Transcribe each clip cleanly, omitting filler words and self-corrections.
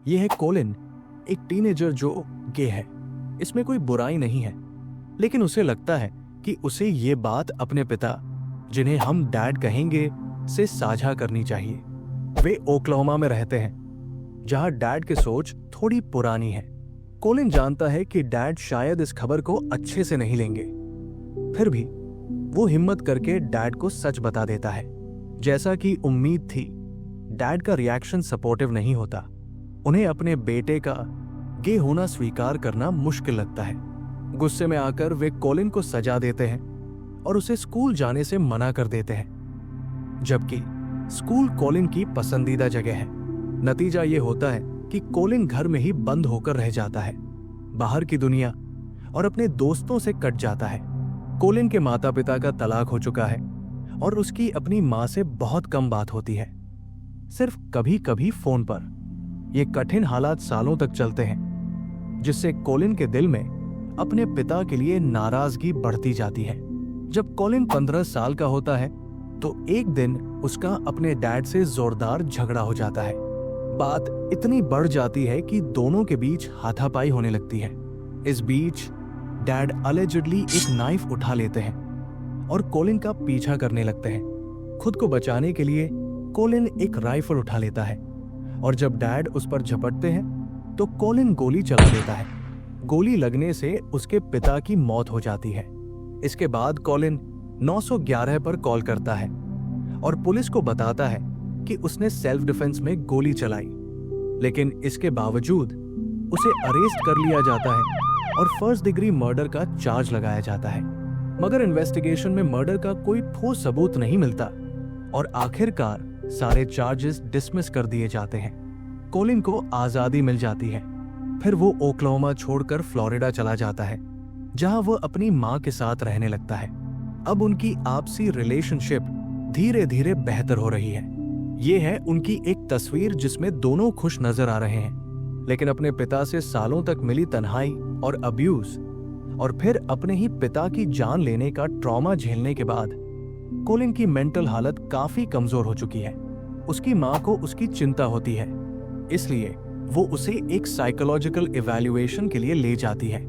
यह है कोलिन, एक टीनेजर जो गे है। इसमें कोई बुराई नहीं है, लेकिन उसे लगता है कि उसे ये बात अपने पिता, जिन्हें हम डैड कहेंगे, से साझा करनी चाहिए। वे ओक्लाहोमा में रहते हैं, जहां डैड की सोच थोड़ी पुरानी है। कोलिन जानता है कि डैड शायद इस खबर को अच्छे से नहीं लेंगे, फिर भी वो हिम्मत करके डैड को सच बता देता है। जैसा कि उम्मीद थी, डैड का रिएक्शन सपोर्टिव नहीं होता। उन्हें अपने बेटे का गे होना स्वीकार करना मुश्किल लगता है। गुस्से में आकर वे कोलिन को सजा देते हैं और उसे स्कूल जाने से मना कर देते हैं, जबकि स्कूल कोलिन की पसंदीदा जगह है। नतीजा ये होता है कि कोलिन घर में ही बंद होकर रह जाता है, बाहर की दुनिया और अपने दोस्तों से कट जाता है। कोलिन के माता पिता का तलाक हो चुका है और उसकी अपनी मां से बहुत कम बात होती है, सिर्फ कभी कभी फोन पर। ये कठिन हालात सालों तक चलते हैं, जिससे कोलिन के दिल में अपने पिता के लिए नाराजगी बढ़ती जाती है। जब कोलिन 15 साल का होता है तो एक दिन उसका अपने डैड से जोरदार झगड़ा हो जाता है। बात इतनी बढ़ जाती है कि दोनों के बीच हाथापाई होने लगती है। इस बीच डैड अलेजिडली एक नाइफ उठा लेते हैं और कोलिन का पीछा करने लगते हैं। खुद को बचाने के लिए कोलिन एक राइफल उठा लेता है और जब डैड उस पर झपटते हैं तो कोलिन गोली चला देता है। गोली लगने से उसके पिता की मौत हो जाती है। इसके बाद कोलिन 911 पर कॉल करता है और पुलिस को बताता है कि उसने सेल्फ डिफेंस में गोली चलाई, लेकिन इसके बावजूद उसे अरेस्ट कर लिया जाता है और फर्स्ट डिग्री मर्डर का चार्ज लगाया जाता है। मगर इन्वेस्टिगेशन में मर्डर का कोई ठोस सबूत नहीं मिलता और आखिरकार सारे चार्जेस डिसमिस कर दिए जाते हैं। कोलिन को आजादी मिल जाती है। फिर वो ओक्लाहोमा छोड़कर फ्लोरिडा चला जाता है, जहां वो अपनी मां के साथ रहने लगता है। अब उनकी आपसी रिलेशनशिप धीरे धीरे बेहतर हो रही है। ये है उनकी एक तस्वीर जिसमें दोनों खुश नजर आ रहे हैं, लेकिन अपने पिता से सालों तक मिली तन्हाई और अब्यूज और फिर अपने ही पिता की जान लेने का ट्रॉमा झेलने के बाद कोलिन की मेंटल हालत काफी कमजोर हो चुकी है। उसकी मां को उसकी चिंता होती है, इसलिए वो उसे एक साइकोलॉजिकल इवैल्यूएशन के लिए ले जाती है।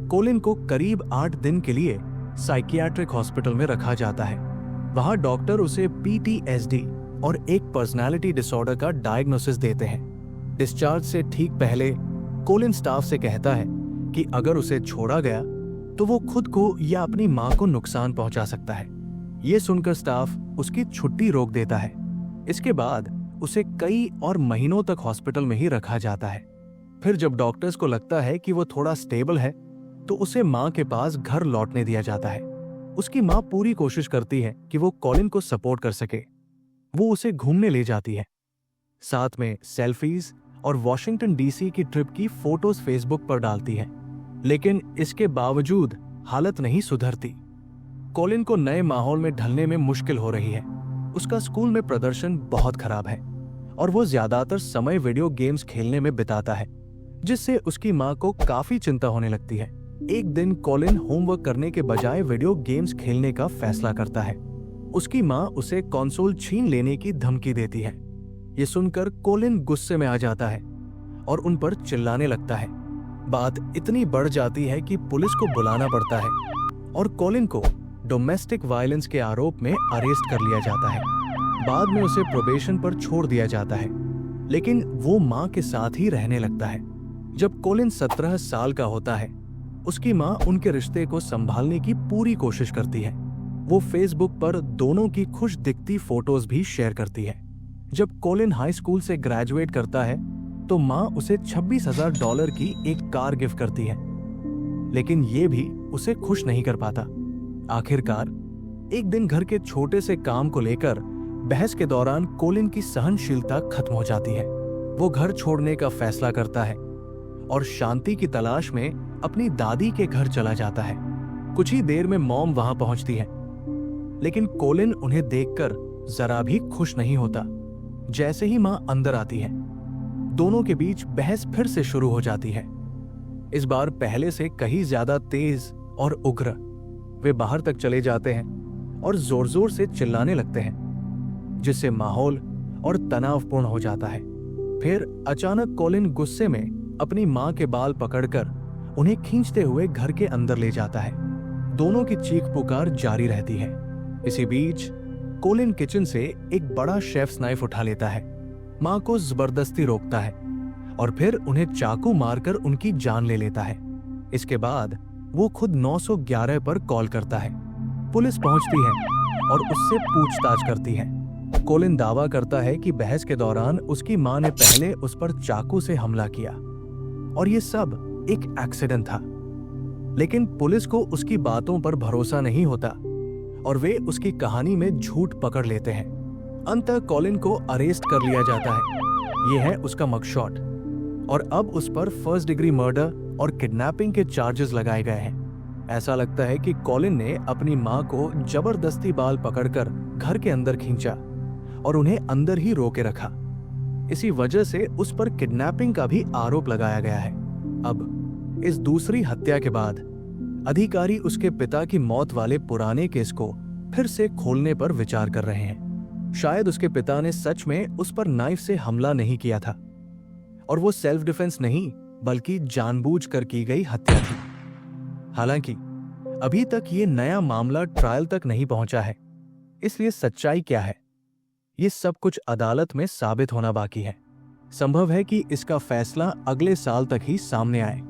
कोलिन को करीब 8 दिन के लिए साइकियाट्रिक हॉस्पिटल में रखा जाता है। वहां डॉक्टर उसे PTSD और एक पर्सनालिटी डिसऑर्डर का डायग्नोसिस देते हैं। डिस्चार्ज से ठीक पहले कोलिन स्टाफ से कहता है कि अगर उसे छोड़ा गया तो वो खुद को या अपनी मां को नुकसान पहुंचा सकता है। ये सुनकर स्टाफ उसकी छुट्टी रोक देता है। इसके बाद उसे कई और महीनों तक हॉस्पिटल में ही रखा जाता है। फिर जब डॉक्टर्स को लगता है कि वो थोड़ा स्टेबल है तो उसे मां के पास घर लौटने दिया जाता है। उसकी मां पूरी कोशिश करती है कि वो कोलिन को सपोर्ट कर सके। वो उसे घूमने ले जाती है, साथ में सेल्फीज और वॉशिंगटन DC की ट्रिप की फोटोज फेसबुक पर डालती है, लेकिन इसके बावजूद हालत नहीं सुधरती। कोलिन को नए माहौल में ढलने में मुश्किल हो रही है। उसका स्कूल में प्रदर्शन बहुत खराब है और वो ज्यादातर समय वीडियो गेम्स खेलने में बिताता है, जिससे उसकी मां को काफी चिंता होने लगती है। एक दिन कोलिन होमवर्क करने के बजाय वीडियो गेम्स खेलने का फैसला करता है। उसकी मां उसे कंसोल छीन लेने की धमकी देती है। ये सुनकर कोलिन गुस्से में आ जाता है और उन पर चिल्लाने लगता है। बात इतनी बढ़ जाती है कि पुलिस को बुलाना पड़ता है और कोलिन को डोमेस्टिक वायलेंस के आरोप में अरेस्ट कर लिया जाता है। बाद में उसे प्रोबेशन पर छोड़ दिया जाता है, लेकिन वो मां के साथ ही रहने लगता है। जब कोलिन 17 साल का होता है, उसकी मां उनके रिश्ते को संभालने की पूरी कोशिश करती है। वो फेसबुक पर दोनों की खुश दिखती फोटोज भी शेयर करती है। जब कोलिन हाई स्कूल से ग्रेजुएट करता है तो मां उसे $26,000 की एक कार गिफ्ट करती है, लेकिन ये भी उसे खुश नहीं कर पाता। आखिरकार एक दिन घर के छोटे से काम को लेकर बहस के दौरान कोलिन की सहनशीलता खत्म हो जाती है। वो घर छोड़ने का फैसला करता है और शांति की तलाश में अपनी दादी के घर चला जाता है। कुछ ही देर में मॉम वहां पहुंचती है, लेकिन कोलिन उन्हें देखकर जरा भी खुश नहीं होता। जैसे ही मां अंदर आती है, दोनों के बीच बहस फिर से शुरू हो जाती है, इस बार पहले से कहीं ज्यादा तेज और उग्र। वे बाहर तक चले जाते हैं और जोर जोर से चिल्लाने लगते हैं, जिससे माहौल और तनावपूर्ण हो जाता है। फिर अचानक कॉलिन गुस्से में अपनी मां के बाल पकड़कर उन्हें खींचते हुए घर के अंदर ले जाता है। दोनों की चीख पुकार जारी रहती है। इसी बीच कॉलिन किचन से एक बड़ा शेफ्स नाइफ उठा लेता है, मां को जबरदस्ती रोकता है और फिर उन्हें चाकू मारकर उनकी जान ले लेता है। इसके बाद वो खुद 911 पर कॉल करता है। पुलिस पहुंचती है और उससे पूछताछ करती है। कॉलिन दावा करता है कि बहस के दौरान उसकी मां ने पहले उस पर चाकू से हमला किया और ये सब एक एक्सीडेंट था। लेकिन पुलिस को उसकी बातों पर भरोसा नहीं होता और वे उसकी कहानी में झूठ पकड़ लेते हैं। अंततः कॉलिन को अरेस्ट कर लिया जाता है। यह है उसका मगशॉट और अब उस पर फर्स्ट डिग्री मर्डर और किडनैपिंग के चार्जेस लगाए गए हैं। ऐसा लगता है कि कॉलिन ने अपनी मां को जबरदस्ती बाल पकड़कर घर के अंदर खींचा और उन्हें अंदर ही रोके रखा। इसी वजह से उस पर किडनैपिंग का भी आरोप लगाया गया है। अब इस दूसरी हत्या के बाद अधिकारी उसके पिता की मौत वाले पुराने केस को फिर से खोलने पर विचार कर रहे हैं। शायद उसके पिता ने सच में उस पर नाइफ से हमला नहीं किया था और वो सेल्फ डिफेंस नहीं बल्कि जानबूझकर की गई हत्या थी। हालांकि अभी तक ये नया मामला ट्रायल तक नहीं पहुंचा है, इसलिए सच्चाई क्या है ये सब कुछ अदालत में साबित होना बाकी है। संभव है कि इसका फैसला अगले साल तक ही सामने आए।